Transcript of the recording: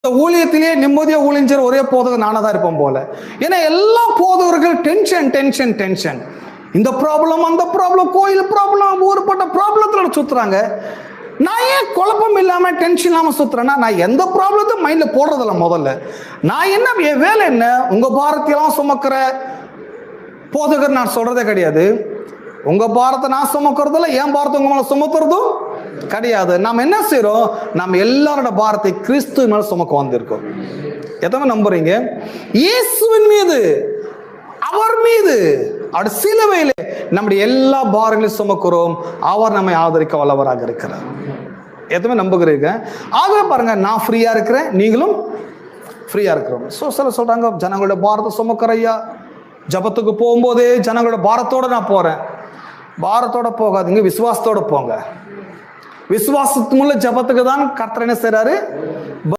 ஊழியத்திலேயே நிம்மதியா ஊழியர் ஒரே போதகர் நானா தான் இருப்போம் போல. ஏன்னா எல்லா போதகர்கள் டென்ஷன் டென்ஷன் டென்ஷன், இந்த ப்ராப்ளம் அந்த ப்ராப்ளம், கோயில் ப்ராப்ளம், ஊருப்பட்ட ப்ராப்ளத்துல சுத்துறாங்க. நான் ஏன் குழப்பம் இல்லாம டென்ஷன் இல்லாம சுத்துறேன்னா, நான் எந்த ப்ராப்ளத்தையும் மைண்ட்ல போடுறதில்ல. முதல்ல நான் என்ன என் வேலை என்ன, உங்க பாரத்தையெல்லாம் சுமக்கிற போதகர் நான் சொல்றதே கிடையாது. உங்க பாரத்தை நான் சுமக்கிறதுல, என் பாரத்தை உங்க மேல சுமத்துறதும் கிடையாது. நாம் என்ன செய்யறோம், நம்ம எல்லாரோட பாரத்தை கிறிஸ்து மேல சுமக்க வந்திருக்கோம். எத்தனை நம்புறீங்க? இயேசுவின் மீது, அவர் மீது, அவர் சிலுவையிலே நம்முடைய எல்லா பாரங்களையும் சுமக்கிறோம். அவர் நம்மை ஆதரிக்க வல்லவராக இருக்கிறார். எத்தனை நம்புகிறீங்க? ஆகவே பாருங்க, நான் ஃப்ரீயா இருக்கிறேன், நீங்களும் ஃப்ரீயா இருக்கிறோம். சில சொல்றாங்க, ஜனங்களோட பாரத்தை சுமக்கிற ஐயா, ஜபத்துக்கு போகும்போதே ஜனங்களோட பாரத்தோட நான் போறேன். பாரத்தோட போகாதீங்க, விசுவாசத்தோட போங்க. விசுவாசத்துக்குள்ள ஜபத்துக்கு தான் கர்த்தர் என்ன செய்றாரு?